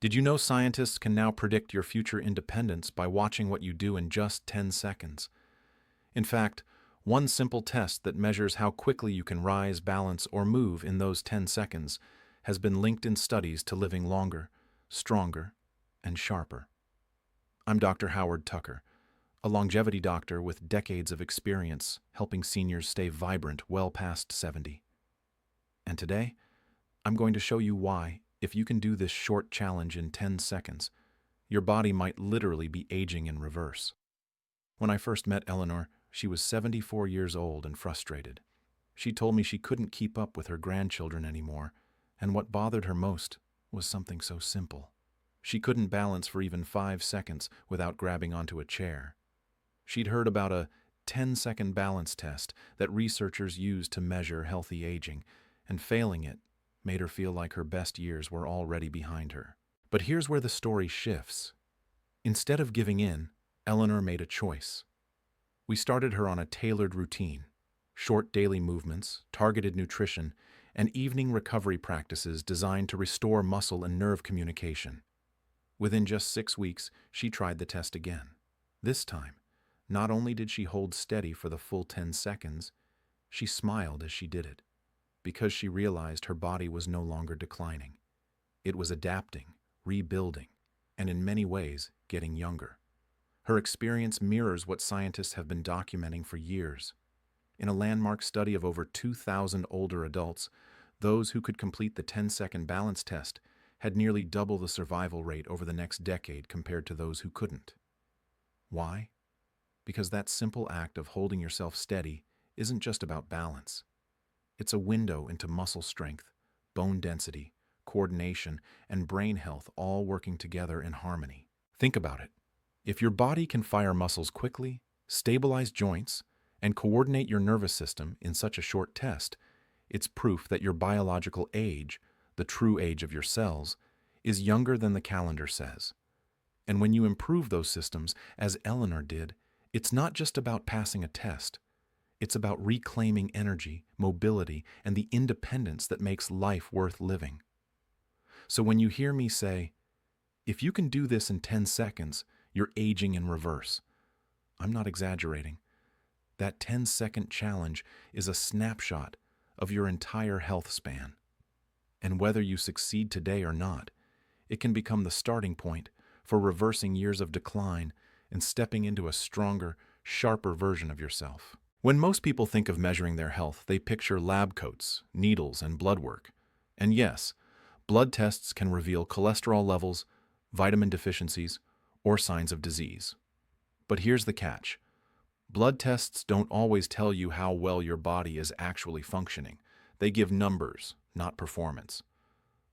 Did you know scientists can now predict your future independence by watching what you do in just 10 seconds? In fact, one simple test that measures how quickly you can rise, balance, or move in those 10 seconds has been linked in studies to living longer, stronger, and sharper. I'm Dr. Howard Tucker, a longevity doctor with decades of experience helping seniors stay vibrant well past 70. And today, I'm going to show you why, if you can do this short challenge in 10 seconds, your body might literally be aging in reverse. When I first met Eleanor, she was 74 years old and frustrated. She told me she couldn't keep up with her grandchildren anymore, and what bothered her most was something so simple. She couldn't balance for even 5 seconds without grabbing onto a chair. She'd heard about a 10-second balance test that researchers use to measure healthy aging, and failing it made her feel like her best years were already behind her. But here's where the story shifts. Instead of giving in, Eleanor made a choice. We started her on a tailored routine: short daily movements, targeted nutrition, and evening recovery practices designed to restore muscle and nerve communication. Within just 6 weeks, she tried the test again. This time, not only did she hold steady for the full 10 seconds, she smiled as she did it, because she realized her body was no longer declining. It was adapting, rebuilding, and in many ways, getting younger. Her experience mirrors what scientists have been documenting for years. In a landmark study of over 2,000 older adults, those who could complete the 10-second balance test had nearly double the survival rate over the next decade compared to those who couldn't. Why? Because that simple act of holding yourself steady isn't just about balance. It's a window into muscle strength, bone density, coordination, and brain health all working together in harmony. Think about it. If your body can fire muscles quickly, stabilize joints, and coordinate your nervous system in such a short test, it's proof that your biological age, the true age of your cells, is younger than the calendar says. And when you improve those systems, as Eleanor did, it's not just about passing a test. It's about reclaiming energy, mobility, and the independence that makes life worth living. So when you hear me say, if you can do this in 10 seconds, you're aging in reverse, I'm not exaggerating. That 10-second challenge is a snapshot of your entire health span. And whether you succeed today or not, it can become the starting point for reversing years of decline and stepping into a stronger, sharper version of yourself. When most people think of measuring their health, they picture lab coats, needles, and blood work. And yes, blood tests can reveal cholesterol levels, vitamin deficiencies, or signs of disease. But here's the catch. Blood tests don't always tell you how well your body is actually functioning. They give numbers, not performance.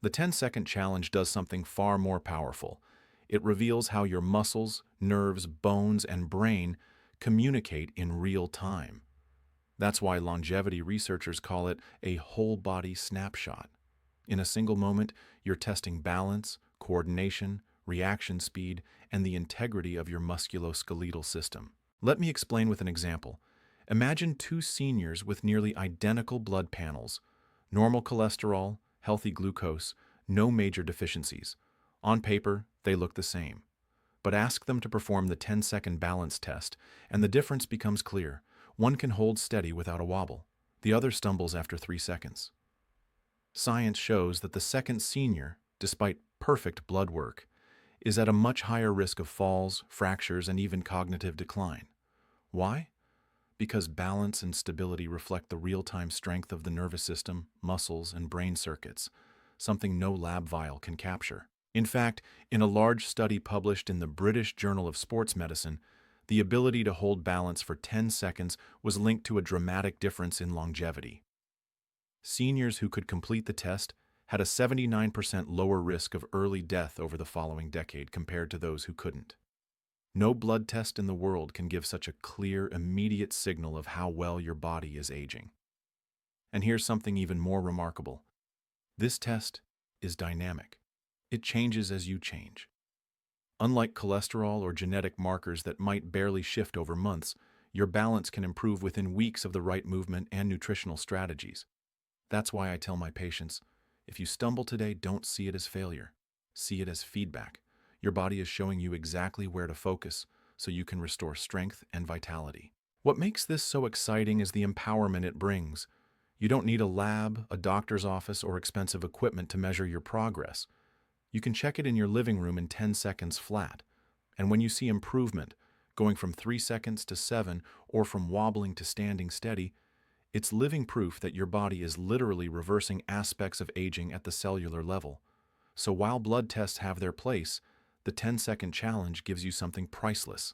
The 10-second challenge does something far more powerful. It reveals how your muscles, nerves, bones, and brain communicate in real time. That's why longevity researchers call it a whole-body snapshot. In a single moment, you're testing balance, coordination, reaction speed, and the integrity of your musculoskeletal system. Let me explain with an example. Imagine two seniors with nearly identical blood panels: normal cholesterol, healthy glucose, no major deficiencies. On paper, they look the same. But ask them to perform the 10-second balance test, and the difference becomes clear. One can hold steady without a wobble. The other stumbles after 3 seconds. Science shows that the second senior, despite perfect blood work, is at a much higher risk of falls, fractures, and even cognitive decline. Why? Because balance and stability reflect the real-time strength of the nervous system, muscles, and brain circuits, something no lab vial can capture. In fact, in a large study published in the British Journal of Sports Medicine, the ability to hold balance for 10 seconds was linked to a dramatic difference in longevity. Seniors who could complete the test had a 79% lower risk of early death over the following decade compared to those who couldn't. No blood test in the world can give such a clear, immediate signal of how well your body is aging. And here's something even more remarkable. This test is dynamic. It changes as you change. Unlike cholesterol or genetic markers that might barely shift over months, your balance can improve within weeks of the right movement and nutritional strategies. That's why I tell my patients, if you stumble today, don't see it as failure. See it as feedback. Your body is showing you exactly where to focus so you can restore strength and vitality. What makes this so exciting is the empowerment it brings. You don't need a lab, a doctor's office, or expensive equipment to measure your progress. You can check it in your living room in 10 seconds flat. And when you see improvement, going from 3 seconds to 7 or from wobbling to standing steady, it's living proof that your body is literally reversing aspects of aging at the cellular level. So while blood tests have their place, the 10-second challenge gives you something priceless.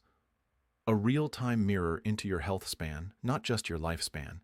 A real-time mirror into your health span, not just your lifespan.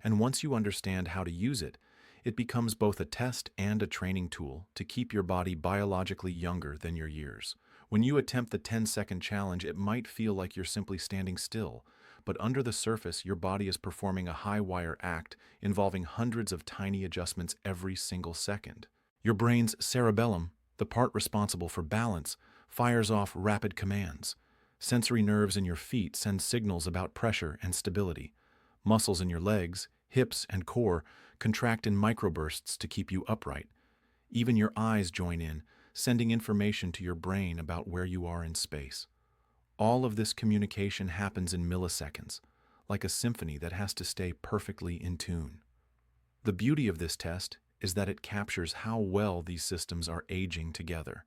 And once you understand how to use it, it becomes both a test and a training tool to keep your body biologically younger than your years. When you attempt the 10-second challenge, it might feel like you're simply standing still, but under the surface, your body is performing a high-wire act involving hundreds of tiny adjustments every single second. Your brain's cerebellum, the part responsible for balance, fires off rapid commands. Sensory nerves in your feet send signals about pressure and stability. Muscles in your legs, hips, and core contract in microbursts to keep you upright. Even your eyes join in, sending information to your brain about where you are in space. All of this communication happens in milliseconds, like a symphony that has to stay perfectly in tune. The beauty of this test is that it captures how well these systems are aging together.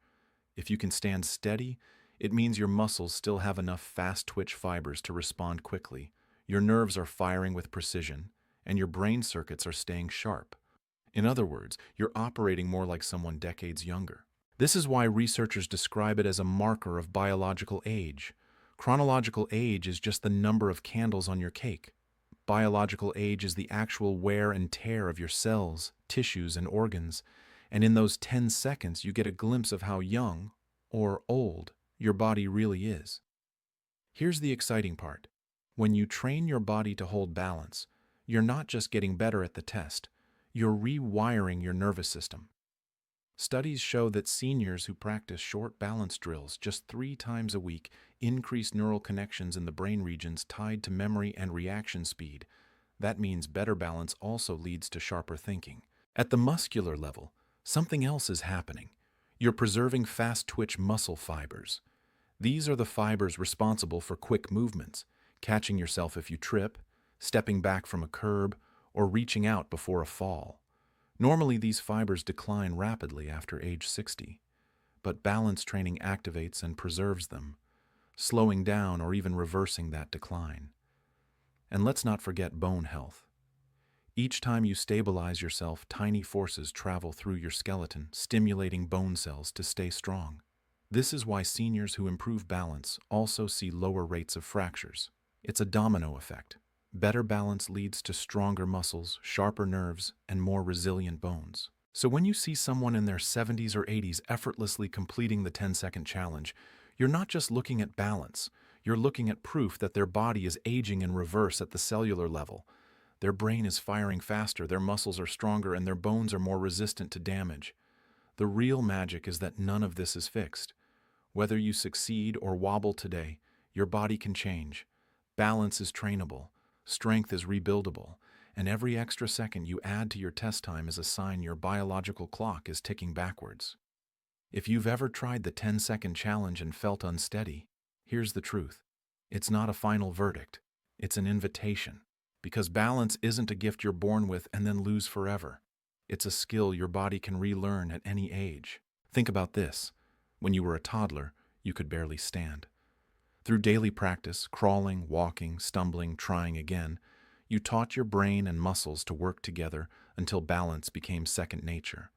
If you can stand steady, it means your muscles still have enough fast-twitch fibers to respond quickly. Your nerves are firing with precision, and your brain circuits are staying sharp. In other words, you're operating more like someone decades younger. This is why researchers describe it as a marker of biological age. Chronological age is just the number of candles on your cake. Biological age is the actual wear and tear of your cells, tissues, and organs. And in those 10 seconds, you get a glimpse of how young, or old, your body really is. Here's the exciting part. When you train your body to hold balance, you're not just getting better at the test, you're rewiring your nervous system. Studies show that seniors who practice short balance drills just 3 times a week increase neural connections in the brain regions tied to memory and reaction speed. That means better balance also leads to sharper thinking. At the muscular level, something else is happening. You're preserving fast-twitch muscle fibers. These are the fibers responsible for quick movements, catching yourself if you trip, stepping back from a curb, or reaching out before a fall. Normally, these fibers decline rapidly after age 60, but balance training activates and preserves them, slowing down or even reversing that decline. And let's not forget bone health. Each time you stabilize yourself, tiny forces travel through your skeleton, stimulating bone cells to stay strong. This is why seniors who improve balance also see lower rates of fractures. It's a domino effect. Better balance leads to stronger muscles, sharper nerves, and more resilient bones. So when you see someone in their 70s or 80s effortlessly completing the 10-second challenge, you're not just looking at balance, you're looking at proof that their body is aging in reverse at the cellular level. Their brain is firing faster, their muscles are stronger, and their bones are more resistant to damage. The real magic is that none of this is fixed. Whether you succeed or wobble today, your body can change. Balance is trainable. Strength is rebuildable, and every extra second you add to your test time is a sign your biological clock is ticking backwards. If you've ever tried the 10-second challenge and felt unsteady, here's the truth. It's not a final verdict. It's an invitation. Because balance isn't a gift you're born with and then lose forever. It's a skill your body can relearn at any age. Think about this. When you were a toddler, you could barely stand. Through daily practice, crawling, walking, stumbling, trying again, you taught your brain and muscles to work together until balance became second nature.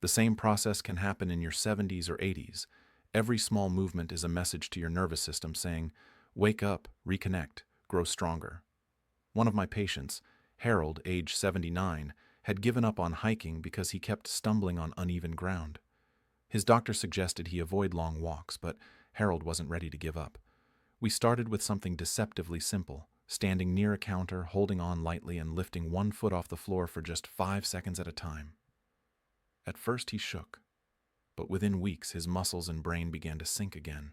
The same process can happen in your 70s or 80s. Every small movement is a message to your nervous system saying, wake up, reconnect, grow stronger. One of my patients, Harold, age 79, had given up on hiking because he kept stumbling on uneven ground. His doctor suggested he avoid long walks, but Harold wasn't ready to give up. We started with something deceptively simple, standing near a counter, holding on lightly and lifting one foot off the floor for just 5 seconds at a time. At first he shook, but within weeks his muscles and brain began to sink again.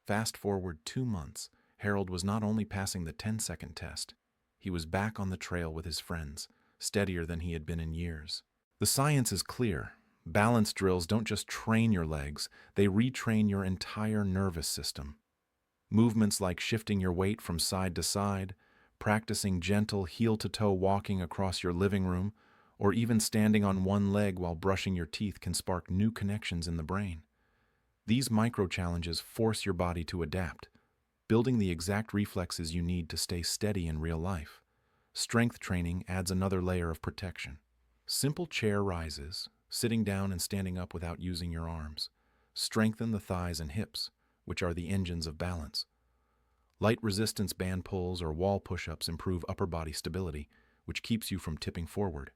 Fast forward 2 months, Harold was not only passing the 10-second test, he was back on the trail with his friends, steadier than he had been in years. The science is clear. balance drills don't just train your legs, they retrain your entire nervous system. Movements like shifting your weight from side to side, practicing gentle heel-to-toe walking across your living room, or even standing on one leg while brushing your teeth can spark new connections in the brain. These micro-challenges force your body to adapt, building the exact reflexes you need to stay steady in real life. Strength training adds another layer of protection. Simple chair rises, sitting down and standing up without using your arms, strengthen the thighs and hips, which are the engines of balance. Light resistance band pulls or wall push-ups improve upper body stability, which keeps you from tipping forward.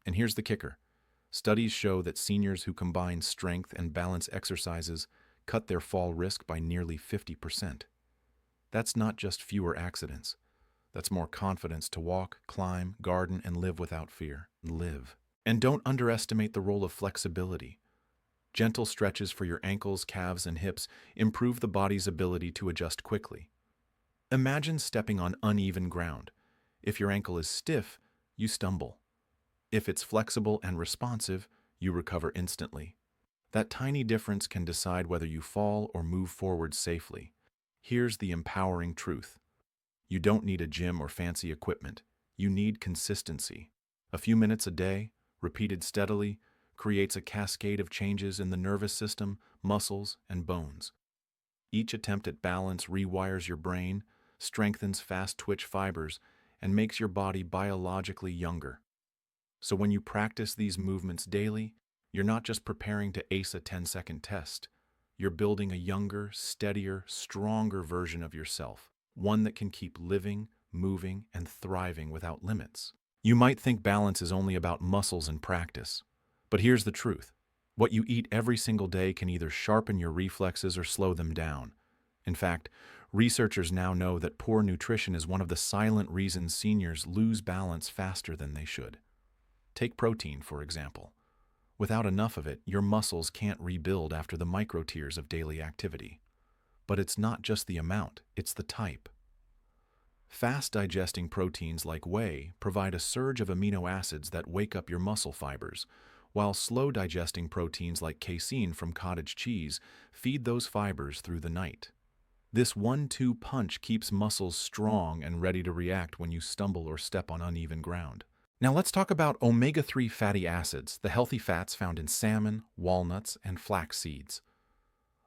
And here's the kicker. Studies show that seniors who combine strength and balance exercises cut their fall risk by nearly 50%. That's not just fewer accidents. That's more confidence to walk, climb, garden, and live without fear. Live. And don't underestimate the role of flexibility. Gentle stretches for your ankles, calves, and hips improve the body's ability to adjust quickly. Imagine stepping on uneven ground. If your ankle is stiff, you stumble. If it's flexible and responsive, you recover instantly. That tiny difference can decide whether you fall or move forward safely. Here's the empowering truth. You don't need a gym or fancy equipment. You need consistency. A few minutes a day, repeated steadily, creates a cascade of changes in the nervous system, muscles, and bones. Each attempt at balance rewires your brain, strengthens fast-twitch fibers, and makes your body biologically younger. So when you practice these movements daily, you're not just preparing to ace a 10-second test. You're building a younger, steadier, stronger version of yourself, one that can keep living, moving, and thriving without limits. You might think balance is only about muscles and practice. But here's the truth. What you eat every single day can either sharpen your reflexes or slow them down. In fact, researchers now know that poor nutrition is one of the silent reasons seniors lose balance faster than they should. Take protein, for example. Without enough of it, your muscles can't rebuild after the micro tears of daily activity. But it's not just the amount, it's the type. Fast-digesting proteins like whey provide a surge of amino acids that wake up your muscle fibers, while slow-digesting proteins like casein from cottage cheese feed those fibers through the night. This 1-2 punch keeps muscles strong and ready to react when you stumble or step on uneven ground. Now let's talk about omega-3 fatty acids, the healthy fats found in salmon, walnuts, and flax seeds.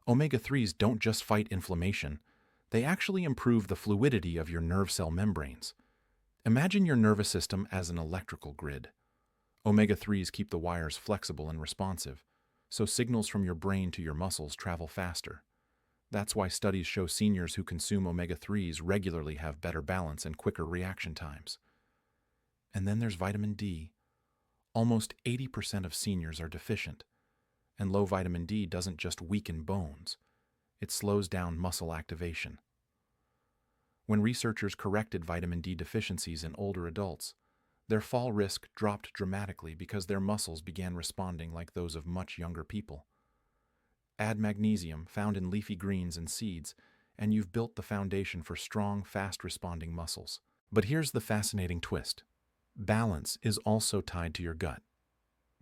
Omega-3s don't just fight inflammation, they actually improve the fluidity of your nerve cell membranes. Imagine your nervous system as an electrical grid. Omega-3s keep the wires flexible and responsive, so signals from your brain to your muscles travel faster. That's why studies show seniors who consume omega-3s regularly have better balance and quicker reaction times. And then there's vitamin D. Almost 80% of seniors are deficient, and low vitamin D doesn't just weaken bones, it slows down muscle activation. When researchers corrected vitamin D deficiencies in older adults, their fall risk dropped dramatically because their muscles began responding like those of much younger people. Add magnesium, found in leafy greens and seeds, and you've built the foundation for strong, fast-responding muscles. But here's the fascinating twist. Balance is also tied to your gut.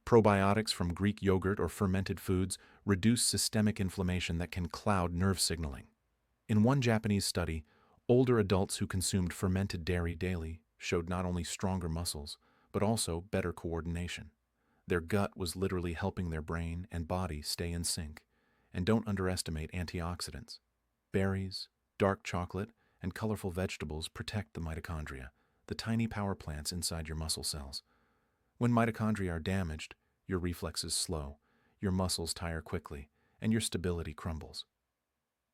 Probiotics from Greek yogurt or fermented foods reduce systemic inflammation that can cloud nerve signaling. In one Japanese study, older adults who consumed fermented dairy daily showed not only stronger muscles, but also better coordination. Their gut was literally helping their brain and body stay in sync. And don't underestimate antioxidants. Berries, dark chocolate, and colorful vegetables protect the mitochondria, the tiny power plants inside your muscle cells. When mitochondria are damaged, your reflexes slow, your muscles tire quickly, and your stability crumbles.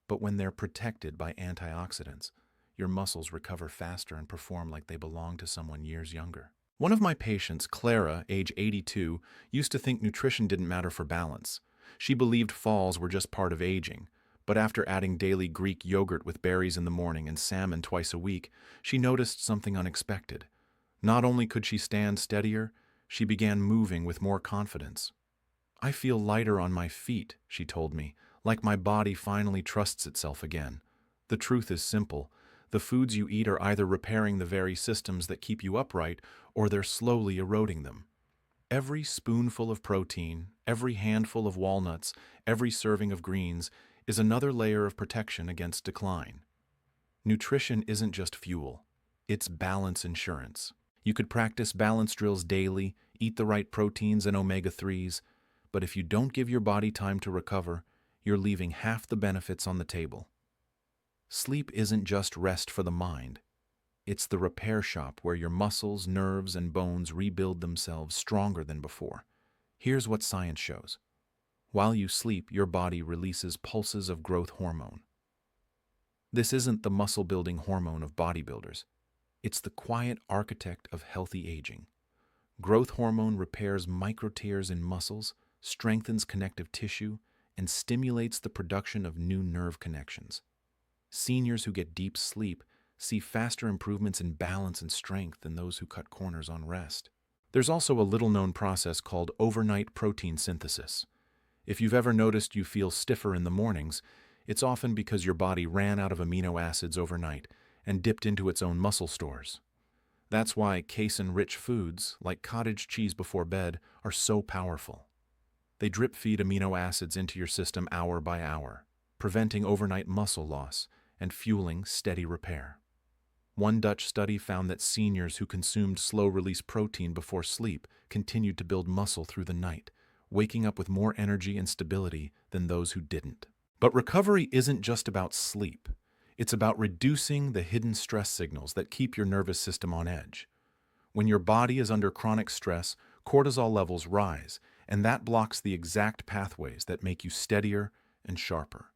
But when they're protected by antioxidants, your muscles recover faster and perform like they belong to someone years younger. One of my patients, Clara, age 82, used to think nutrition didn't matter for balance. She believed falls were just part of aging, but after adding daily Greek yogurt with berries in the morning and salmon twice a week, she noticed something unexpected. Not only could she stand steadier, she began moving with more confidence. "I feel lighter on my feet," she told me, "like my body finally trusts itself again." The truth is simple. The foods you eat are either repairing the very systems that keep you upright, or they're slowly eroding them. Every spoonful of protein, every handful of walnuts, every serving of greens is another layer of protection against decline. Nutrition isn't just fuel, it's balance insurance. You could practice balance drills daily, eat the right proteins and omega-3s, but if you don't give your body time to recover, you're leaving half the benefits on the table. Sleep isn't just rest for the mind. It's the repair shop where your muscles, nerves, and bones rebuild themselves stronger than before. Here's what science shows. While you sleep, your body releases pulses of growth hormone. This isn't the muscle-building hormone of bodybuilders. It's the quiet architect of healthy aging. Growth hormone repairs microtears in muscles, strengthens connective tissue, and stimulates the production of new nerve connections. Seniors who get deep sleep see faster improvements in balance and strength than those who cut corners on rest. There's also a little-known process called overnight protein synthesis. If you've ever noticed you feel stiffer in the mornings, it's often because your body ran out of amino acids overnight and dipped into its own muscle stores. That's why casein-rich foods, like cottage cheese before bed, are so powerful. They drip-feed amino acids into your system hour by hour, preventing overnight muscle loss and fueling steady repair. One Dutch study found that seniors who consumed slow-release protein before sleep continued to build muscle through the night, waking up with more energy and stability than those who didn't. But recovery isn't just about sleep. It's about reducing the hidden stress signals that keep your nervous system on edge. When your body is under chronic stress, cortisol levels rise, and that blocks the exact pathways that make you steadier and sharper.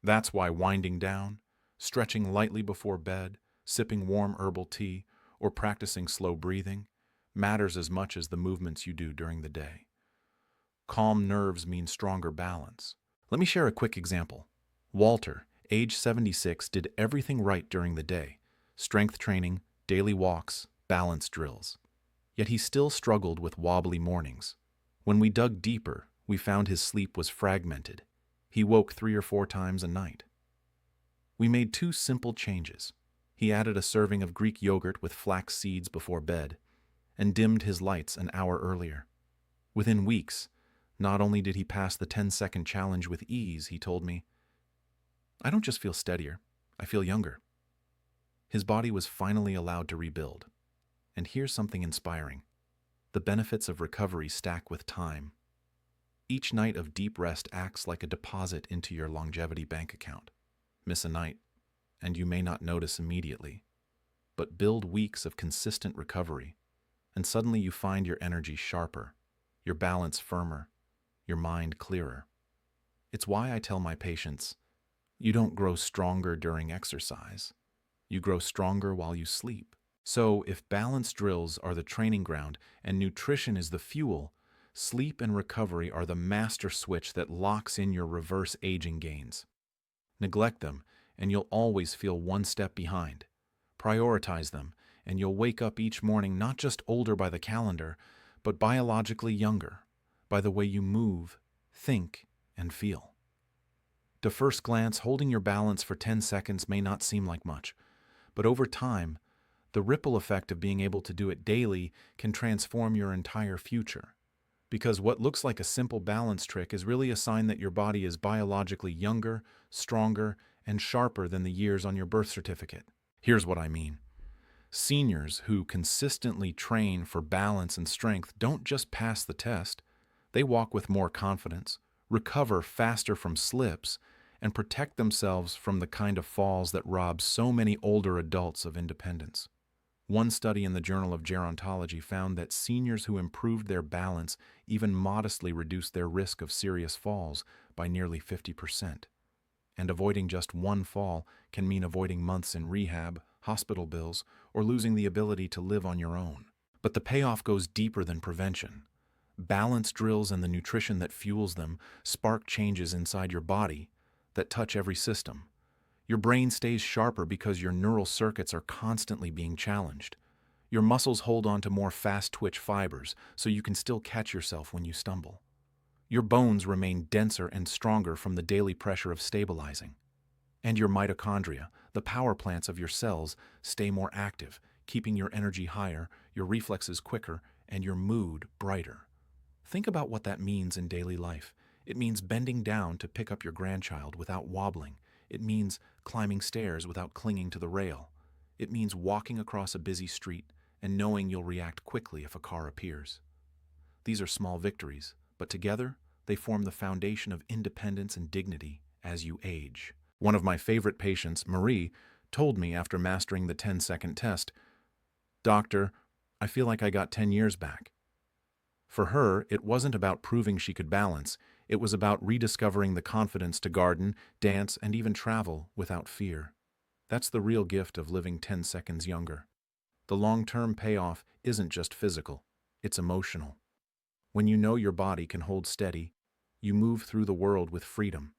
That's why winding down, stretching lightly before bed, sipping warm herbal tea, or practicing slow breathing matters as much as the movements you do during the day. Calm nerves mean stronger balance. Let me share a quick example. Walter, age 76, did everything right during the day: strength training, daily walks, balance drills. Yet he still struggled with wobbly mornings. When we dug deeper, we found his sleep was fragmented. He woke 3 or 4 times a night. We made 2 simple changes. He added a serving of Greek yogurt with flax seeds before bed and dimmed his lights an hour earlier. Within weeks, not only did he pass the 10-second challenge with ease, he told me, "I don't just feel steadier, I feel younger." His body was finally allowed to rebuild. And here's something inspiring. The benefits of recovery stack with time. Each night of deep rest acts like a deposit into your longevity bank account. Miss a night, and you may not notice immediately, but build weeks of consistent recovery, and suddenly you find your energy sharper, your balance firmer, your mind clearer. It's why I tell my patients, you don't grow stronger during exercise. You grow stronger while you sleep. So if balance drills are the training ground and nutrition is the fuel, sleep and recovery are the master switch that locks in your reverse aging gains. Neglect them, and you'll always feel one step behind. Prioritize them, and you'll wake up each morning not just older by the calendar, but biologically younger, by the way you move, think, and feel. To first glance, holding your balance for 10 seconds may not seem like much, but over time, the ripple effect of being able to do it daily can transform your entire future. Because what looks like a simple balance trick is really a sign that your body is biologically younger, stronger, and sharper than the years on your birth certificate. Here's what I mean. Seniors who consistently train for balance and strength don't just pass the test. They walk with more confidence, recover faster from slips, and protect themselves from the kind of falls that rob so many older adults of independence. One study in the Journal of Gerontology found that seniors who improved their balance even modestly reduced their risk of serious falls by nearly 50%. And avoiding just one fall can mean avoiding months in rehab, hospital bills, or losing the ability to live on your own. But the payoff goes deeper than prevention. Balance drills and the nutrition that fuels them spark changes inside your body that touch every system. Your brain stays sharper because your neural circuits are constantly being challenged. Your muscles hold on to more fast-twitch fibers so you can still catch yourself when you stumble. Your bones remain denser and stronger from the daily pressure of stabilizing. And your mitochondria, the power plants of your cells, stay more active, keeping your energy higher, your reflexes quicker, and your mood brighter. Think about what that means in daily life. It means bending down to pick up your grandchild without wobbling. It means climbing stairs without clinging to the rail. It means walking across a busy street and knowing you'll react quickly if a car appears. These are small victories, but together they form the foundation of independence and dignity as you age. One of my favorite patients, Marie, told me after mastering the 10-second test, "Doctor, I feel like I got 10 years back." For her, it wasn't about proving she could balance. It was about rediscovering the confidence to garden, dance, and even travel without fear. That's the real gift of living 10 seconds younger. The long-term payoff isn't just physical, it's emotional. When you know your body can hold steady, you move through the world with freedom.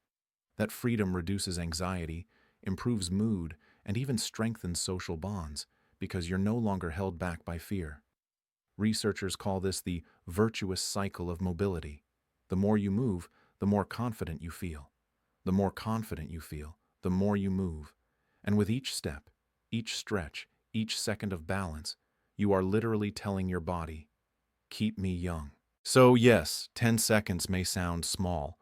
That freedom reduces anxiety, improves mood, and even strengthens social bonds because you're no longer held back by fear. Researchers call this the virtuous cycle of mobility. The more you move, the more confident you feel. The more confident you feel, the more you move. And with each step, each stretch, each second of balance, you are literally telling your body, "Keep me young." So yes, 10 seconds may sound small,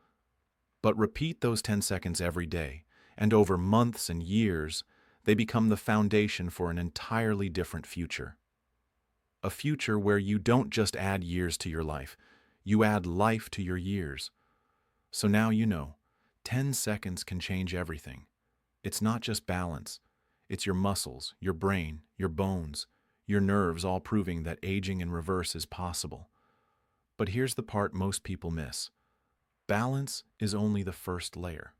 but repeat those 10 seconds every day, and over months and years, they become the foundation for an entirely different future. A future where you don't just add years to your life, you add life to your years. So now you know, 10 seconds can change everything. It's not just balance. It's your muscles, your brain, your bones, your nerves all proving that aging in reverse is possible. But here's the part most people miss. Balance is only the first layer.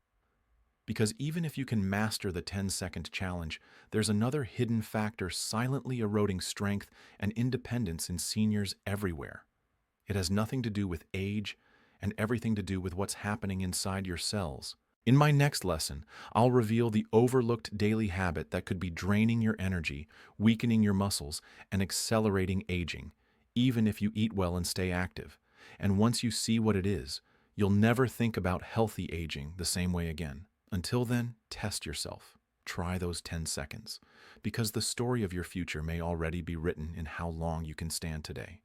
Because even if you can master the 10-second challenge, there's another hidden factor silently eroding strength and independence in seniors everywhere. It has nothing to do with age and everything to do with what's happening inside your cells. In my next lesson, I'll reveal the overlooked daily habit that could be draining your energy, weakening your muscles, and accelerating aging, even if you eat well and stay active. And once you see what it is, you'll never think about healthy aging the same way again. Until then, test yourself. Try those 10 seconds, because the story of your future may already be written in how long you can stand today.